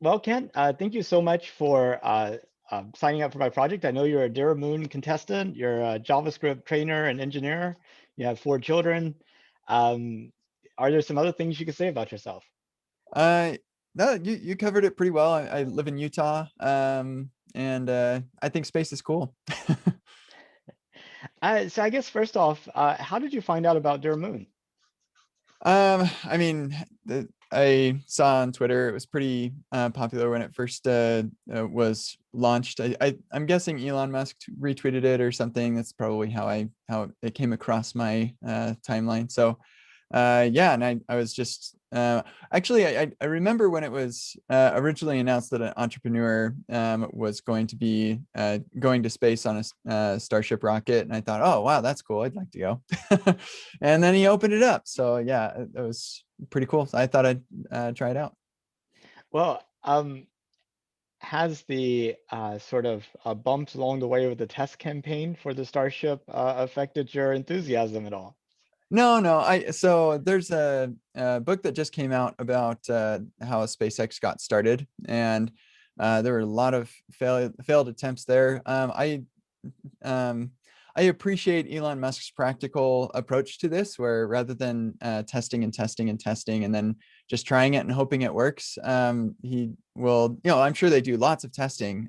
Well, Kent, thank you so much for signing up for my project. I know you're a Dara Moon contestant. You're a JavaScript trainer and engineer. You have 4 children. Um, are there some other things you could say about yourself? Uh, no, you covered it pretty well. I live in Utah, and I think space is cool. So I guess first off, how did you find out about Dara Moon? I mean, I saw on Twitter it was pretty popular when it first was launched. I'm guessing Elon Musk retweeted it or something. That's probably how it came across my timeline. So yeah, and I was just actually I remember when it was originally announced that an entrepreneur was going to be going to space on a Starship rocket, and I thought, oh wow, that's cool. I'd like to go. And then he opened it up, so yeah, it was pretty cool. So I thought I'd try it out. Well, has the sort of bumps along the way with the test campaign for the Starship affected your enthusiasm at all? No, no. So there's a book that just came out about how SpaceX got started, and there were a lot of failed attempts there. Um, I appreciate Elon Musk's practical approach to this, where rather than testing and testing and testing and then just trying it and hoping it works, he will. I'm sure they do lots of testing.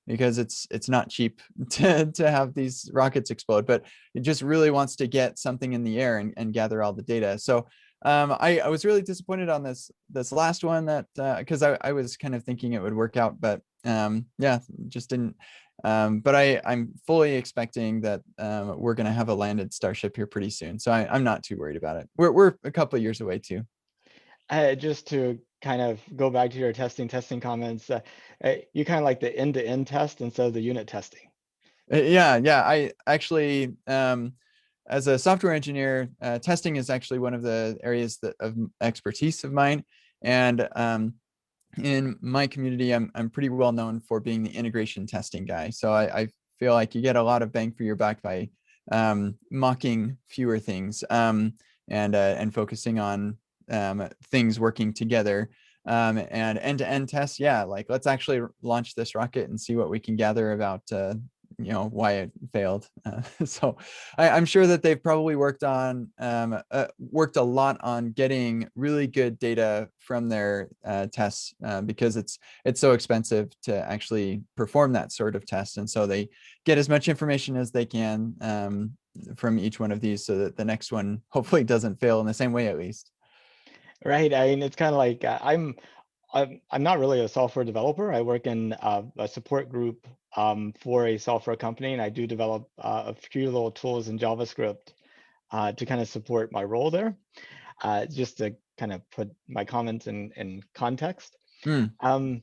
Because it's not cheap to have these rockets explode, but it just really wants to get something in the air and gather all the data. So I was really disappointed on this last one that because I was kind of thinking it would work out, but yeah, just didn't. But I'm fully expecting that we're going to have a landed Starship here pretty soon. So I'm not too worried about it. We're a couple of years away too. Just to kind of go back to your testing comments, you kind of like the end-to-end test instead of the unit testing. Yeah, yeah. I actually, as a software engineer, testing is actually one of the areas of expertise of mine. And in my community, I'm pretty well known for being the integration testing guy. So I feel like you get a lot of bang for your buck by mocking fewer things and focusing on things working together. And end-to-end tests, yeah, like let's actually launch this rocket and see what we can gather about why it failed. So I'm sure that they've probably worked a lot on getting really good data from their tests because it's so expensive to actually perform that sort of test, and so they get as much information as they can from each one of these so that the next one hopefully doesn't fail in the same way at least. Right. I mean, it's kind of like I'm not really a software developer. I work in a support group for a software company, and I do develop a few little tools in JavaScript to kind of support my role there. Just to kind of put my comments in context. Mm. Um,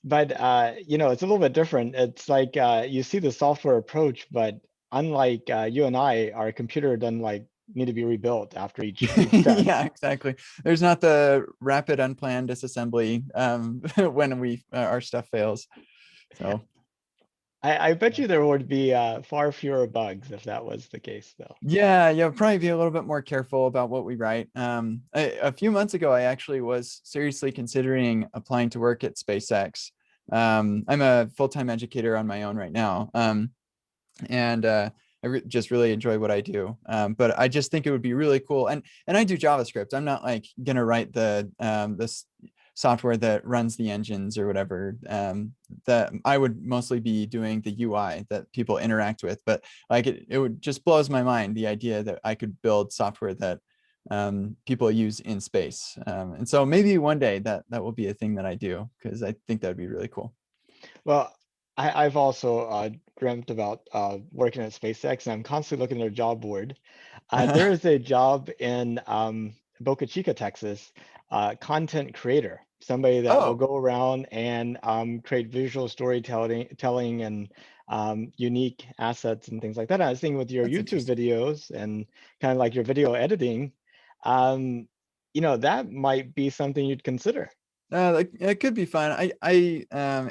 but it's a little bit different. It's like you see the software approach, but unlike you and I, our computer doesn't like need to be rebuilt after each test. Yeah, exactly. There's not the rapid unplanned disassembly when our stuff fails. So I bet you there would be far fewer bugs if that was the case, though. yeah, probably be a little bit more careful about what we write. A few months ago, I actually was seriously considering applying to work at SpaceX. I'm a full-time educator on my own right now, and just really enjoy what I do. But I just think it would be really cool, and I do JavaScript. I'm not like gonna write this software that runs the engines or whatever. That I would mostly be doing the UI that people interact with. But like it would just blows my mind the idea that I could build software that people use in space. And so maybe one day that will be a thing that I do because I think that would be really cool. Well, I've also dreamt about working at SpaceX, and I'm constantly looking at their job board. There is a job in Boca Chica, Texas, content creator, somebody that will Oh, go around and create visual storytelling and unique assets and things like that. I was thinking with your that's YouTube interesting. videos and kind of like your video editing, um, that might be something you'd consider. Like it could be fun. I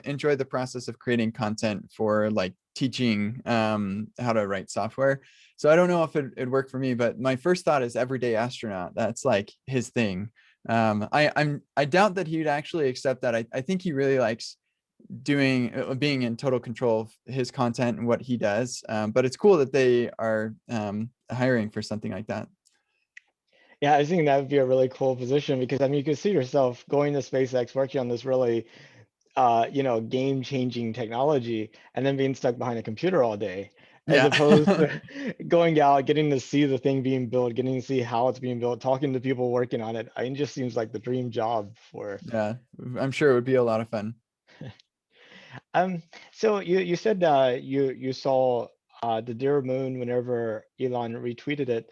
enjoy the process of creating content for like teaching how to write software. So I don't know if it'd work for me, but my first thought is everyday astronaut. That's like his thing. I doubt that he'd actually accept that. I think he really likes doing being in total control of his content and what he does. But it's cool that they are hiring for something like that. Yeah, I think that would be a really cool position because I mean you could see yourself going to SpaceX, working on this really game-changing technology, and then being stuck behind a computer all day, as Yeah. opposed to going out, getting to see the thing being built, getting to see how it's being built, talking to people working on it. I mean, it just seems like the dream job for. Yeah, I'm sure it would be a lot of fun. Um, so you said you saw the Dear Moon whenever Elon retweeted it.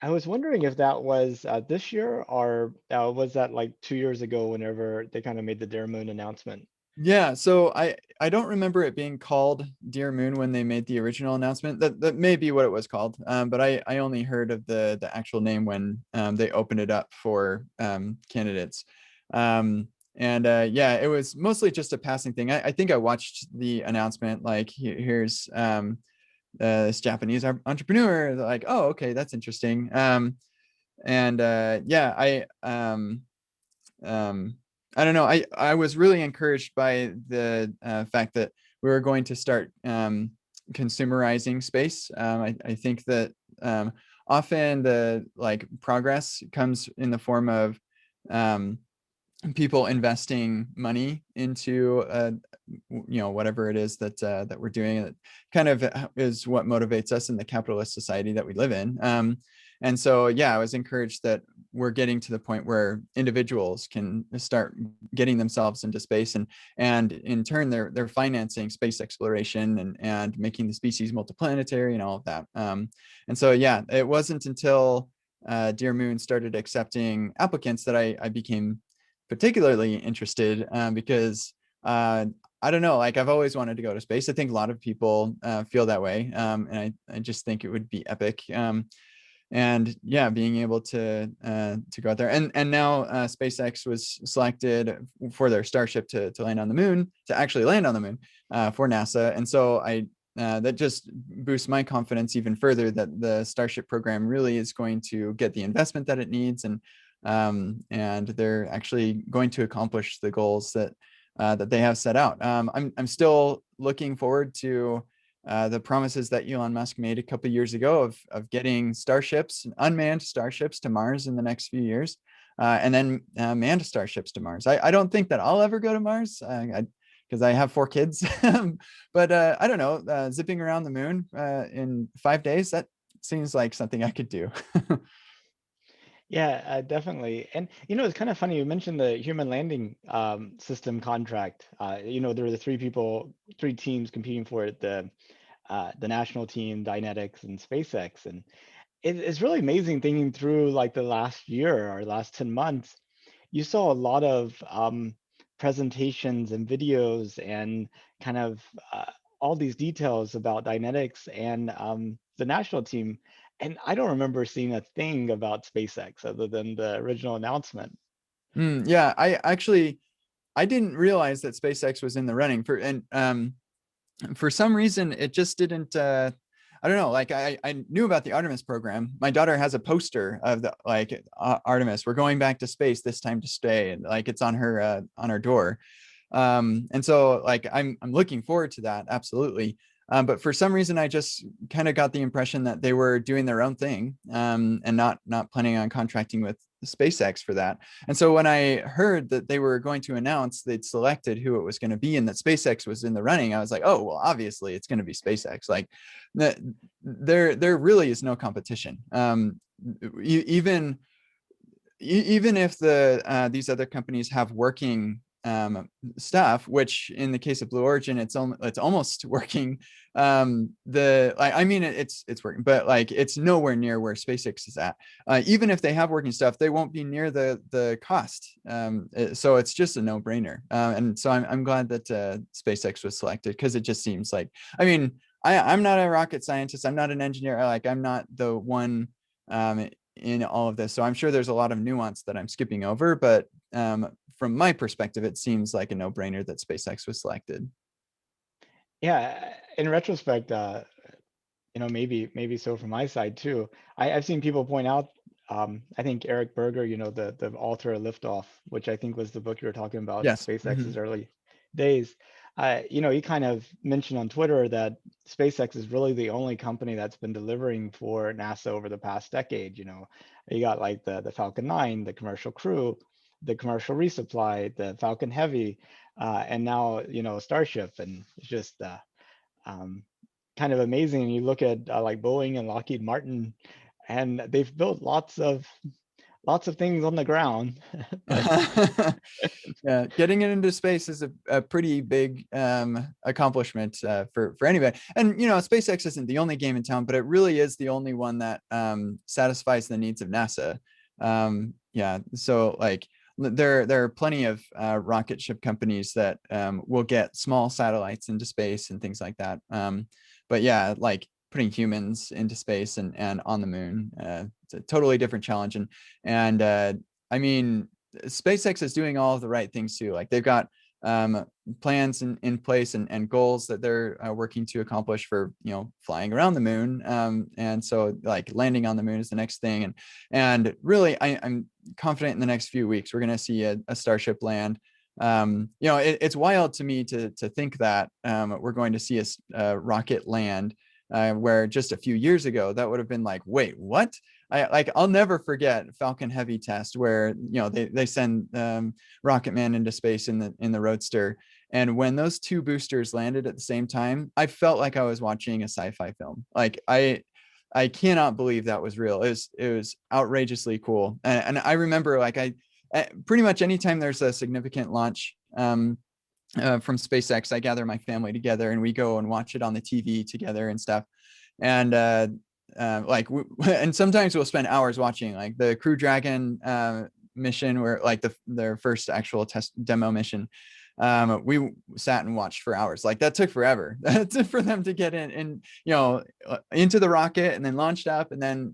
I was wondering if that was this year or was that like 2 years ago whenever they kind of made the Dear Moon announcement. Yeah, so I don't remember it being called Dear Moon when they made the original announcement. That may be what it was called, but I only heard of the actual name when they opened it up for candidates. And yeah, it was mostly just a passing thing. I think I watched the announcement like here's this Japanese entrepreneur. Like, oh, okay, that's interesting. And yeah, um, I don't know. I was really encouraged by the fact that we were going to start consumerizing space. I think that often the like progress comes in the form of um, people investing money into whatever it is that we're doing. It kind of is what motivates us in the capitalist society that we live in. And so yeah, I was encouraged that we're getting to the point where individuals can start getting themselves into space, and in turn they're financing space exploration and making the species multiplanetary and all of that. And so yeah, it wasn't until Dear Moon started accepting applicants that I became particularly interested, because I don't know, like I've always wanted to go to space. I think a lot of people feel that way, and I just think it would be epic. And yeah, being able to go out there, and now SpaceX was selected for their Starship to land on the moon, to actually land on the moon for NASA, and so that just boosts my confidence even further that the Starship program really is going to get the investment that it needs, and they're actually going to accomplish the goals that they have set out. I'm still looking forward to the promises that Elon Musk made a couple of years ago of getting starships, unmanned starships, to Mars in the next few years, and then manned starships to Mars. I don't think that I'll ever go to Mars because I have 4 kids, but I don't know, zipping around the moon in 5 days, that seems like something I could do. Yeah, definitely. And it's kind of funny. You mentioned the human landing system contract. There were the three teams competing for it, the national team, Dynetics, and SpaceX. And it's really amazing thinking through like the last year or last 10 months. You saw a lot of presentations and videos and kind of all these details about Dynetics and the national team. And I don't remember seeing a thing about SpaceX other than the original announcement. Yeah, I didn't realize that SpaceX was in the running and for some reason it just didn't I don't know, like I knew about the Artemis program. My daughter has a poster of the like Artemis, we're going back to space, this time to stay, and like it's on her door. And so like I'm looking forward to that, absolutely. But for some reason I just kind of got the impression that they were doing their own thing, and not planning on contracting with SpaceX for that. And so when I heard that they were going to announce they'd selected who it was going to be and that SpaceX was in the running, I was like, oh well, obviously it's going to be SpaceX. Like there really is no competition. Even if these other companies have working stuff, which in the case of Blue Origin, it's almost working. I mean, it's working, but like it's nowhere near where SpaceX is at. Even if they have working stuff, they won't be near the cost. So it's just a no brainer. And so I'm glad that SpaceX was selected, because it just seems like, I mean, I'm not a rocket scientist. I'm not an engineer. Like I'm not the one in all of this. So I'm sure there's a lot of nuance that I'm skipping over, but from my perspective, it seems like a no-brainer that SpaceX was selected. Yeah, in retrospect, maybe so from my side too. I've seen people point out I think Eric Berger, the author of Liftoff, which I think was the book you were talking about, Yes. SpaceX's early days. He kind of mentioned on Twitter that SpaceX is really the only company that's been delivering for NASA over the past decade. You got like the Falcon 9, the commercial crew, the commercial resupply, the Falcon Heavy, and now Starship, and it's just um, kind of amazing. And you look at like Boeing and Lockheed Martin, and they've built lots of things on the ground, but Yeah, getting it into space is a pretty big accomplishment for anybody. And SpaceX isn't the only game in town, but it really is the only one that satisfies the needs of NASA. Yeah, so like there are plenty of rocket ship companies that will get small satellites into space and things like that. But yeah, like putting humans into space and on the moon, it's a totally different challenge. And I mean, SpaceX is doing all of the right things too. Like they've got plans in place and goals that they're working to accomplish for flying around the moon. And so like landing on the moon is the next thing. And really, I'm confident in the next few weeks we're going to see a Starship land. It's wild to me to think that we're going to see a rocket land, where just a few years ago that would have been like, wait, what? I'll never forget Falcon Heavy test where they send Rocket Man into space in the Roadster, and when those two boosters landed at the same time, I felt like I was watching a sci-fi film. Like I cannot believe that was real. It was outrageously cool, and I remember like I pretty much anytime there's a significant launch from SpaceX, I gather my family together and we go and watch it on the TV together and stuff. And and sometimes we'll spend hours watching like the Crew Dragon mission, where like their first actual test demo mission. We sat and watched for hours. Like that took forever for them to get in and into the rocket and then launched up, and then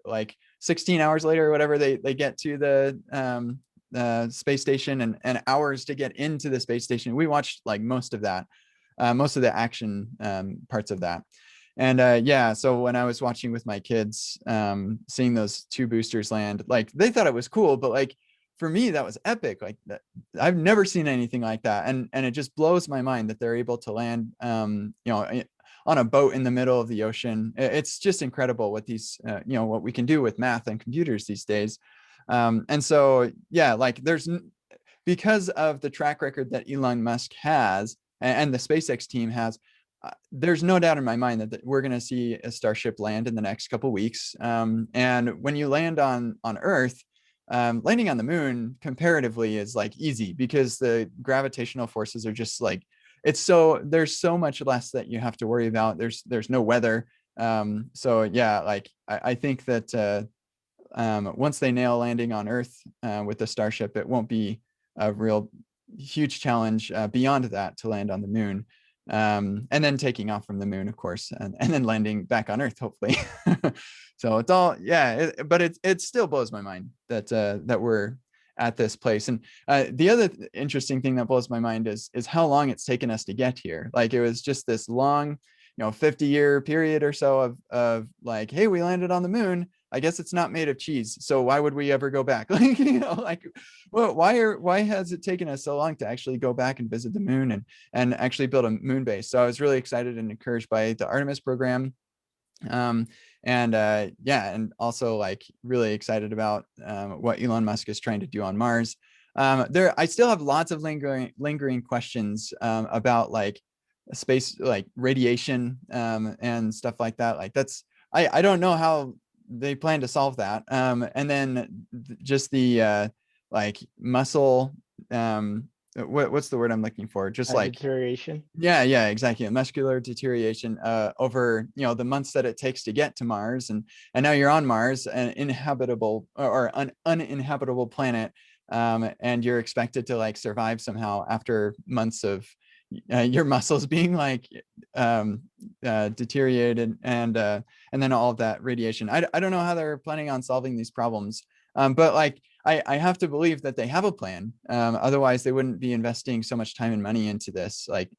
like 16 hours later or whatever they get to the space station, and hours to get into the space station. We watched like most of that, most of the action parts of that. And yeah, so when I was watching with my kids, seeing those two boosters land, like they thought it was cool, but like for me that was epic. Like that, I've never seen anything like that, and it just blows my mind that they're able to land on a boat in the middle of the ocean. It's just incredible what these what we can do with math and computers these days. And so yeah, like because of the track record that Elon Musk has and the SpaceX team has, there's no doubt in my mind that we're going to see a Starship land in the next couple of weeks. And when you land on Earth, landing on the moon comparatively is like easy because the gravitational forces are just like, there's so much less that you have to worry about. There's no weather. So yeah, like I think that once they nail landing on Earth with the Starship, it won't be a real huge challenge beyond that to land on the moon. And then taking off from the moon, of course, and then landing back on Earth, hopefully. So it's all, yeah, but it still blows my mind that we're at this place. And the other interesting thing that blows my mind is how long it's taken us to get here. Like it was just this long, 50-year period or so of like, hey, we landed on the moon. I guess it's not made of cheese, so why would we ever go back? Like, well, why has it taken us so long to actually go back and visit the moon and actually build a moon base? So I was really excited and encouraged by the Artemis program. And yeah, and also like really excited about what Elon Musk is trying to do on Mars. I still have lots of lingering questions about like space, like radiation and stuff like that. Like I don't know how they plan to solve that. And then just the like muscle, what's the word I'm looking for? Just like, deterioration. yeah, exactly. Muscular deterioration over the months that it takes to get to Mars, and now you're on Mars, an inhabitable or an uninhabitable planet, and you're expected to like survive somehow after months of your muscles being like deteriorated, and then all of that radiation. I don't know how they're planning on solving these problems, but like I have to believe that they have a plan. Otherwise, they wouldn't be investing so much time and money into this. Like,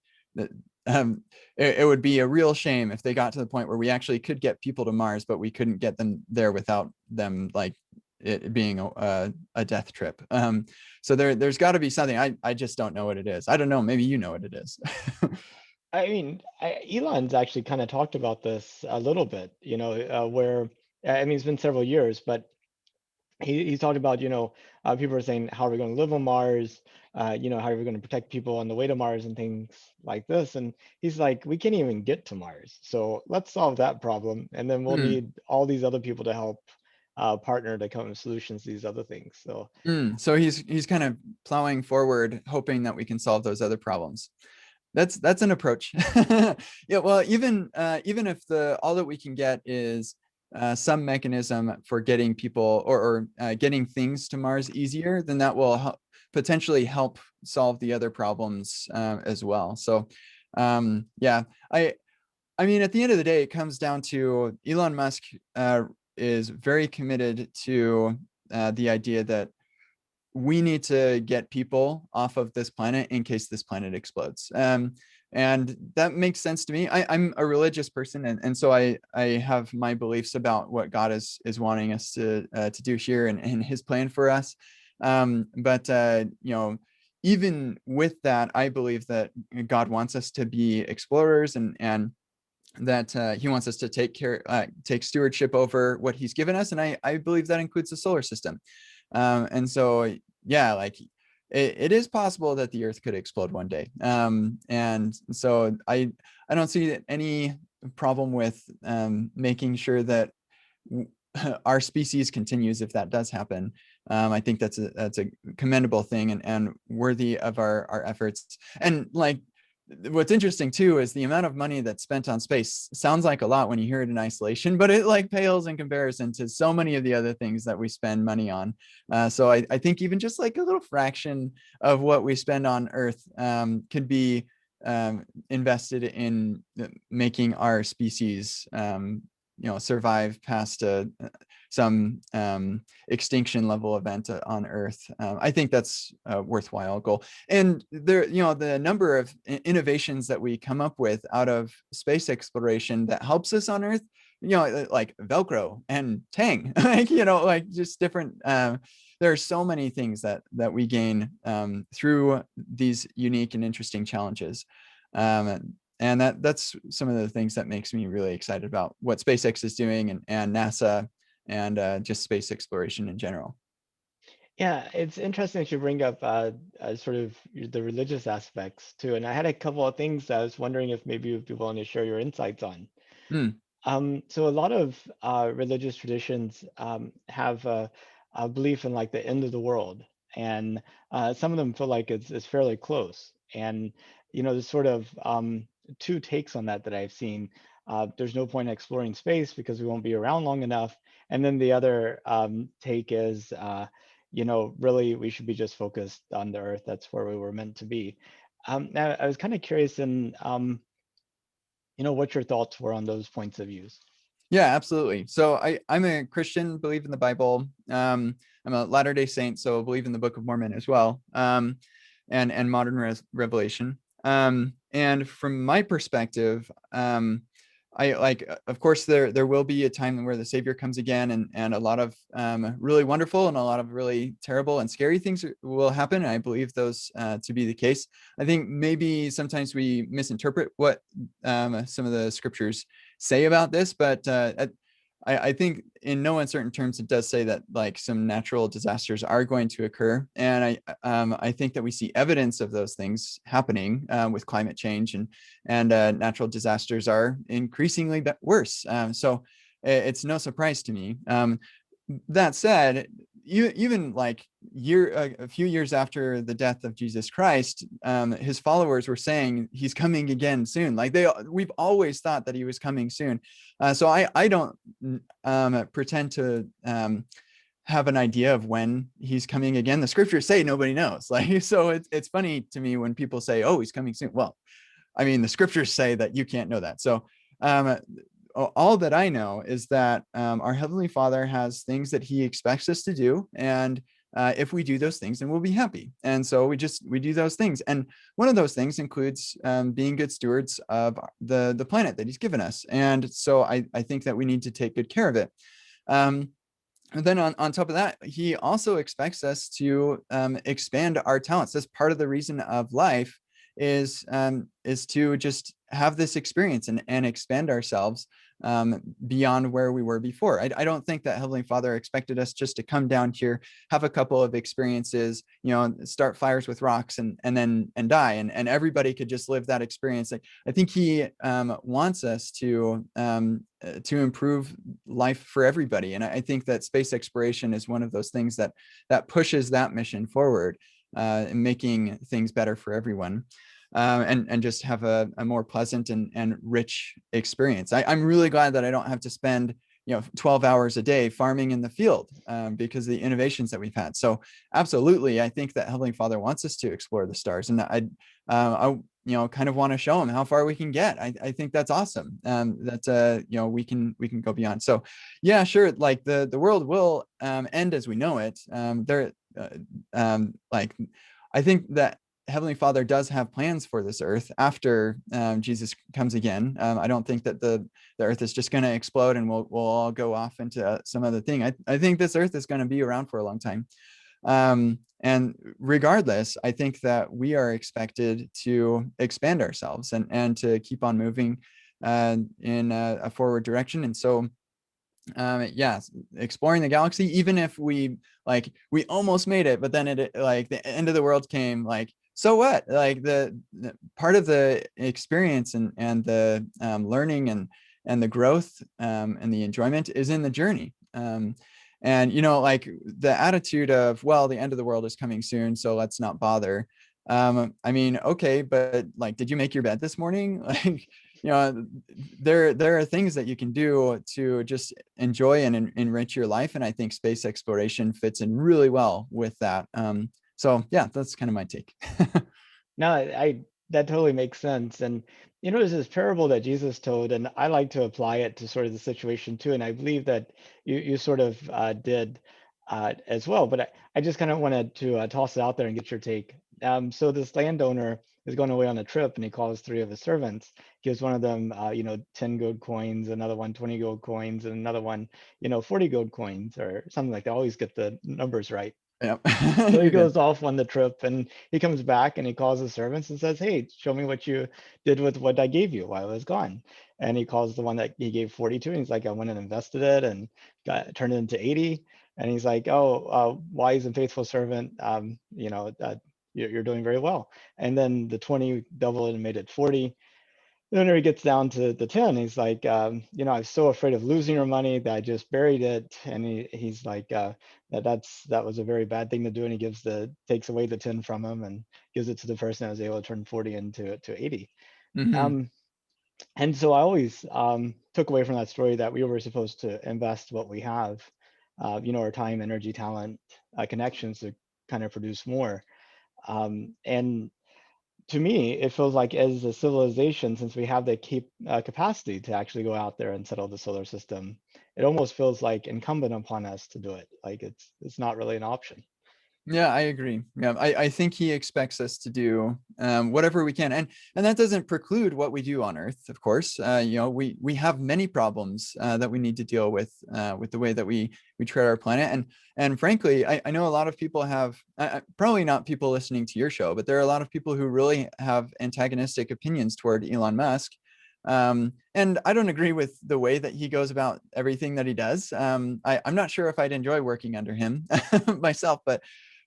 it would be a real shame if they got to the point where we actually could get people to Mars, but we couldn't get them there without them like it being a death trip. So there's got to be something. I just don't know what it is. I don't know. Maybe you know what it is. I mean, Elon's actually kind of talked about this a little bit, where I mean, it's been several years, but he's talked about, people are saying, how are we going to live on Mars? How are we going to protect people on the way to Mars and things like this? And he's like, we can't even get to Mars. So let's solve that problem. And then we'll Mm, need all these other people to help partner to come up with solutions to these other things. So so he's kind of plowing forward, hoping that we can solve those other problems. That's an approach. Yeah, well, even if the all that we can get is some mechanism for getting people or getting things to Mars easier, then that will potentially help solve the other problems as well. So yeah, I mean, at the end of the day, it comes down to Elon Musk is very committed to the idea that we need to get people off of this planet in case this planet explodes. And that makes sense to me. I'm a religious person, and so I have my beliefs about what God is wanting us to do here and His plan for us. But even with that, I believe that God wants us to be explorers and that He wants us to take stewardship over what He's given us, and I believe that includes the solar system. And so, yeah, like it is possible that the Earth could explode one day. And so I don't see any problem with making sure that our species continues if that does happen. I think that's a commendable thing and worthy of our efforts. And like what's interesting too is the amount of money that's spent on space sounds like a lot when you hear it in isolation, but it like pales in comparison to so many of the other things that we spend money on. So I think even just like a little fraction of what we spend on Earth could be invested in making our species survive past some extinction level event on Earth. I think that's a worthwhile goal. And there, the number of innovations that we come up with out of space exploration that helps us on Earth, like Velcro and Tang, like just different. There are so many things that we gain through these unique and interesting challenges. And that's some of the things that makes me really excited about what SpaceX is doing and NASA and just space exploration in general. yeah, it's interesting that you bring up sort of the religious aspects too. And I had a couple of things I was wondering if maybe you'd be willing to share your insights on. Mm, So a lot of religious traditions have a belief in like the end of the world, and some of them feel like it's fairly close. And there's sort of two takes on that I've seen. There's no point in exploring space because we won't be around long enough. And then the other take is, really we should be just focused on the Earth. That's where we were meant to be. Now I was kind of curious in what your thoughts were on those points of views. yeah, absolutely. So I'm a Christian, believe in the Bible. I'm a Latter-day Saint, so believe in the Book of Mormon as well, and modern revelation. And from my perspective, I like, of course, there will be a time where the Savior comes again, and a lot of really wonderful and a lot of really terrible and scary things will happen. And I believe those to be the case. I think maybe sometimes we misinterpret what some of the scriptures say about this, but I think in no uncertain terms, it does say that like some natural disasters are going to occur, and I think that we see evidence of those things happening with climate change and natural disasters are increasingly worse. So it's no surprise to me. That said, even like a few years after the death of Jesus Christ, his followers were saying he's coming again soon. Like we've always thought that he was coming soon. So I don't pretend to have an idea of when he's coming again. The scriptures say nobody knows. Like, so it's funny to me when people say, "Oh, he's coming soon." Well, I mean, the scriptures say that you can't know that. So all that I know is that our Heavenly Father has things that He expects us to do, and if we do those things, then we'll be happy. And so we do those things, and one of those things includes being good stewards of the planet that He's given us. And so I think that we need to take good care of it. Um, And then on top of that, he also expects us to expand our talents. That's part of the reason of life is to just have this experience and expand ourselves beyond where we were before. I don't think that Heavenly Father expected us just to come down here, have a couple of experiences, start fires with rocks and then die, and everybody could just live that experience. I think he wants us to improve life for everybody, and I think that space exploration is one of those things that pushes that mission forward, making things better for everyone. And just have a more pleasant and rich experience. I'm really glad that I don't have to spend 12 hours a day farming in the field because of the innovations that we've had. So absolutely, I think that Heavenly Father wants us to explore the stars, and I kind of want to show him how far we can get. I think that's awesome. That we can go beyond. So yeah, sure. Like the world will end as we know it. Like I think that Heavenly Father does have plans for this earth after Jesus comes again. I don't think that the earth is just going to explode and we'll all go off into some other thing. I think this earth is going to be around for a long time. And regardless, I think that we are expected to expand ourselves and to keep on moving in a forward direction. And so yeah, exploring the galaxy, even if we almost made it, but then it like the end of the world came, like, so what? Like the part of the experience and the learning and the growth and the enjoyment is in the journey. And like the attitude of, well, the end of the world is coming soon, so let's not bother. I mean, okay, but like, did you make your bed this morning? Like, there are things that you can do to just enjoy and enrich your life, and I think space exploration fits in really well with that. So yeah, that's kind of my take. No, I that totally makes sense. And there's this parable that Jesus told, and I like to apply it to sort of the situation too. And I believe that you sort of did as well. But I just kind of wanted to toss it out there and get your take. So this landowner is going away on a trip, and he calls three of his servants. Gives one of them, 10 gold coins, another one 20 gold coins, and another one, 40 gold coins or something like that. I always get the numbers right. Yeah. So he You're good. goes off on the trip and he comes back and he calls his servants and says, "Hey, show me what you did with what I gave you while I was gone." And he calls the one that he gave 40 to, and he's like, "I went and invested it and got turned it into 80." And he's like, "Oh, wise and faithful servant, you're doing very well." And then the 20 doubled and made it 40. Then when he gets down to the 10, he's like, "I'm so afraid of losing your money that I just buried it." And he's like, that was a very bad thing to do. And he takes away the 10 from him and gives it to the person that was able to turn 40 to 80. Hmm. Um, and so I always took away from that story that we were supposed to invest what we have, our time, energy, talent, connections to kind of produce more. And to me, it feels like as a civilization, since we have the capacity to actually go out there and settle the solar system, it almost feels like incumbent upon us to do it. Like it's not really an option. Yeah, I agree. Yeah, I think he expects us to do whatever we can, and that doesn't preclude what we do on Earth. Of course, we have many problems that we need to deal with the way that we treat our planet, and frankly, I know a lot of people have probably not people listening to your show, but there are a lot of people who really have antagonistic opinions toward Elon Musk. And I don't agree with the way that he goes about everything that he does. I'm not sure if I'd enjoy working under him myself, but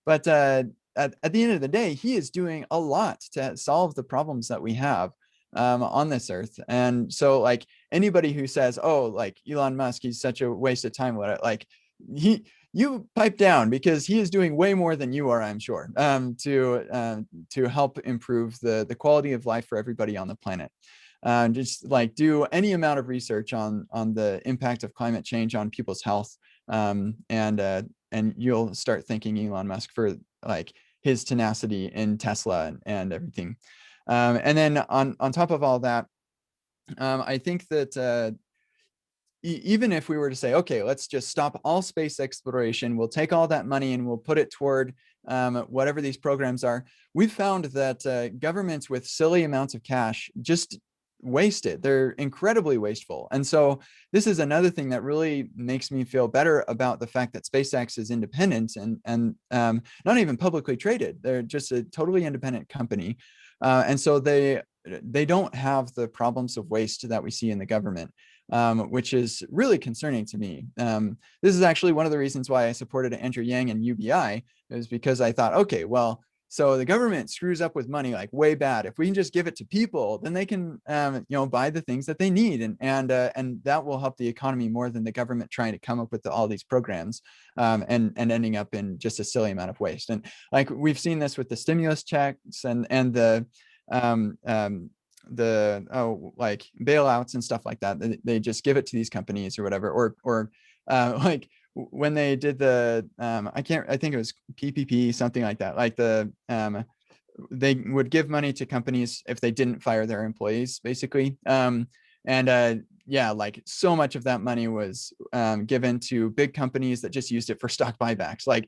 at the end of the day, he is doing a lot to solve the problems that we have on this earth. And so, like, anybody who says, "Oh, like Elon Musk, he's such a waste of time," like you pipe down, because he is doing way more than you are, I'm sure, to help improve the quality of life for everybody on the planet. Just like do any amount of research on the impact of climate change on people's health, and you'll start thanking Elon Musk for like his tenacity in Tesla and everything. And then on top of all that, I think that even if we were to say, okay, let's just stop all space exploration, we'll take all that money and we'll put it toward whatever these programs are. We've found that governments with silly amounts of cash just wasted. They're incredibly wasteful. And so this is another thing that really makes me feel better about the fact that SpaceX is independent and not even publicly traded. They're just a totally independent company. And so they don't have the problems of waste that we see in the government, which is really concerning to me. This is actually one of the reasons why I supported Andrew Yang and UBI, is because I thought, okay, well, so the government screws up with money like way bad. If we can just give it to people, then they can, buy the things that they need, and that will help the economy more than the government trying to come up with all these programs, and ending up in just a silly amount of waste. And like we've seen this with the stimulus checks and um, um, like bailouts and stuff like that. They just give it to these companies or whatever, or like when they did the I think it was PPP, something like that, like they would give money to companies if they didn't fire their employees, basically. And yeah, like so much of that money was given to big companies that just used it for stock buybacks. Like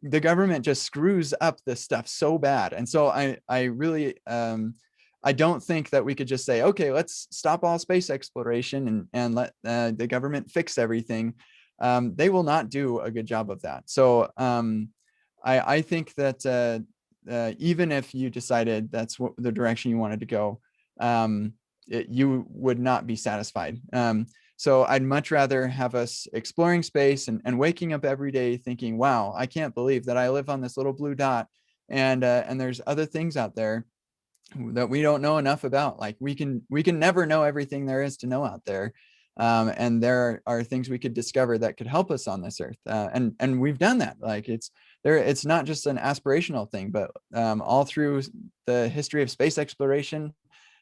the government just screws up this stuff so bad. And so I really I don't think that we could just say, okay, let's stop all space exploration and let the government fix everything. They will not do a good job of that. So I think that even if you decided that's what the direction you wanted to go, you would not be satisfied. So I'd much rather have us exploring space and waking up every day thinking, wow, I can't believe that I live on this little blue dot, and there's other things out there that we don't know enough about. Like we can never know everything there is to know out there. And there are things we could discover that could help us on this earth. And we've done that. Like it's not just an aspirational thing, but all through the history of space exploration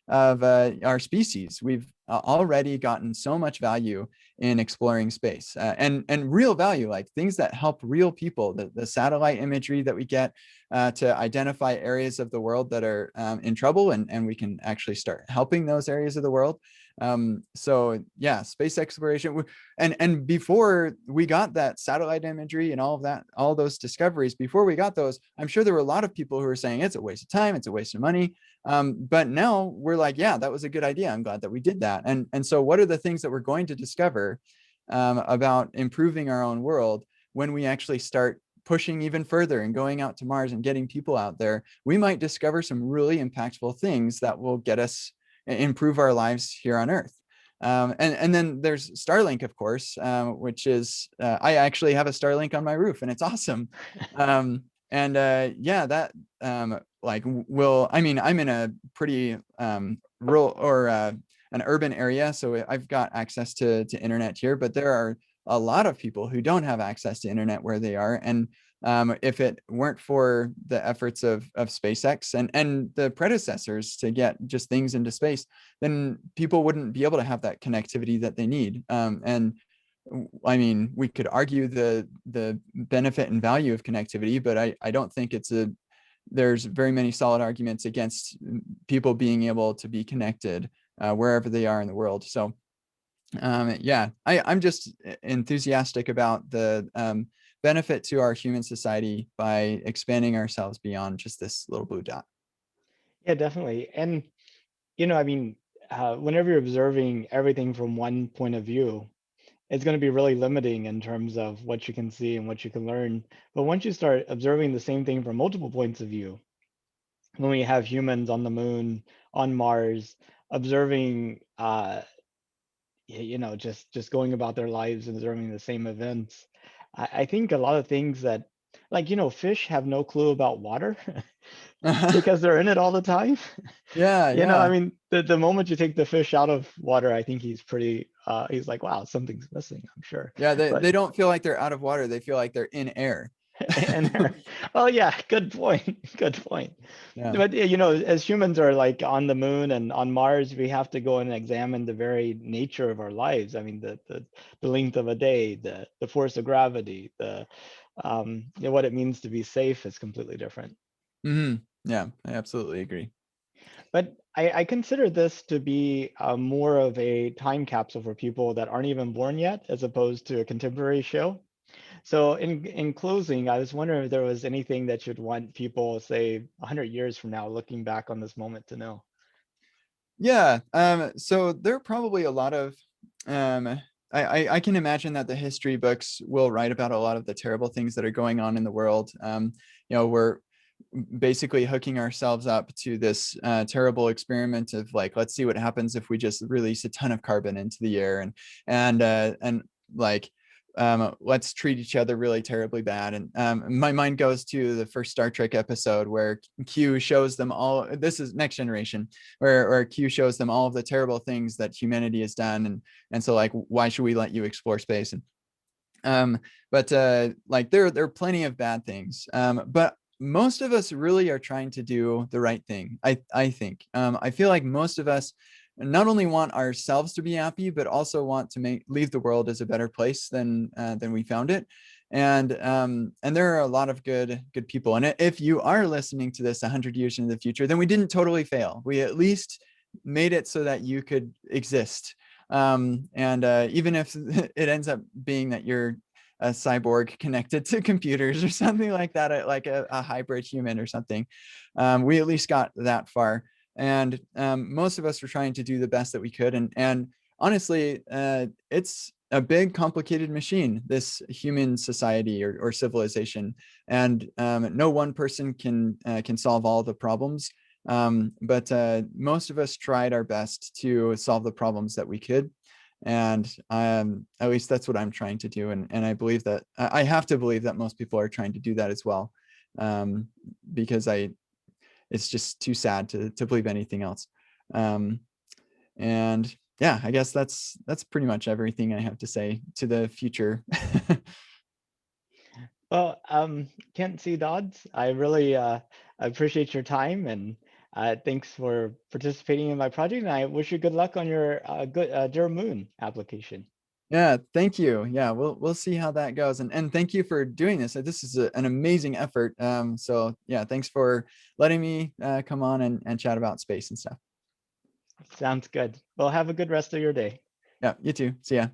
of our species, we've already gotten so much value in exploring space, and real value, like things that help real people. The satellite imagery that we get to identify areas of the world that are in trouble, and we can actually start helping those areas of the world. So yeah, space exploration. And before we got that satellite imagery and all of that, all those discoveries, before we got those, I'm sure there were a lot of people who were saying it's a waste of time, it's a waste of money. But now we're like, yeah, that was a good idea. I'm glad that we did that. And so what are the things that we're going to discover about improving our own world when we actually start pushing even further and going out to Mars and getting people out there? We might discover some really impactful things that will get us improve our lives here on Earth. And then there's Starlink, of course, which is I actually have a Starlink on my roof, and it's awesome. And yeah, that like will I mean I'm in a pretty rural or an urban area, so I've got access to internet here, but there are a lot of people who don't have access to internet where they are. And if it weren't for the efforts of SpaceX and the predecessors to get just things into space, then people wouldn't be able to have that connectivity that they need. And I mean, we could argue the benefit and value of connectivity, but I don't think there's very many solid arguments against people being able to be connected wherever they are in the world. So yeah, I'm just enthusiastic about the benefit to our human society by expanding ourselves beyond just this little blue dot. Yeah, definitely. And I mean, whenever you're observing everything from one point of view, it's going to be really limiting in terms of what you can see and what you can learn. But once you start observing the same thing from multiple points of view, when we have humans on the moon, on Mars, observing, just going about their lives and observing the same events, I think a lot of things that, like, fish have no clue about water because they're in it all the time. Yeah, I yeah. mean, the moment you take the fish out of water, I think he's like, wow, something's missing, I'm sure. Yeah, But they don't feel like they're out of water. They feel like they're in air. and well, yeah, good point. Good point. Yeah. But as humans are like on the moon and on Mars, we have to go and examine the very nature of our lives. I mean, the length of a day, the force of gravity, what it means to be safe is completely different. Yeah, I absolutely agree. But I consider this to be more of a time capsule for people that aren't even born yet, as opposed to a contemporary show. So in closing, I was wondering if there was anything that you'd want people, say, 100 years from now, looking back on this moment to know. Yeah. So there are probably a lot of um I can imagine that the history books will write about a lot of the terrible things that are going on in the world. We're basically hooking ourselves up to this terrible experiment of like, let's see what happens if we just release a ton of carbon into the air, and like let's treat each other really terribly bad. And my mind goes to the first Star Trek episode where Q shows them all. This is Next Generation, where Q shows them all of the terrible things that humanity has done, and so like, why should we let you explore space? And but like there are plenty of bad things, but most of us really are trying to do the right thing. I think I feel like most of us not only want ourselves to be happy, but also want to leave the world as a better place than we found it. And there are a lot of good people. And if you are listening to this 100 years into the future, then we didn't totally fail. We at least made it so that you could exist. And even if it ends up being that you're a cyborg connected to computers or something like that, like a hybrid human or something, we at least got that far. And most of us were trying to do the best that we could. And honestly, it's a big, complicated machine, this human society or civilization. And no one person can solve all the problems. But most of us tried our best to solve the problems that we could. And at least that's what I'm trying to do. And I believe that I have to believe that most people are trying to do that as well. Because it's just too sad to believe anything else. Um, and yeah, I guess that's pretty much everything I have to say to the future. Well, Kent C. Dodds, I really appreciate your time, and thanks for participating in my project. And I wish you good luck on your good Dura Moon application. Yeah, thank you. Yeah, we'll see how that goes. And thank you for doing this. This is an amazing effort. So yeah, thanks for letting me come on and chat about space and stuff. Sounds good. Well, have a good rest of your day. Yeah, you too. See ya.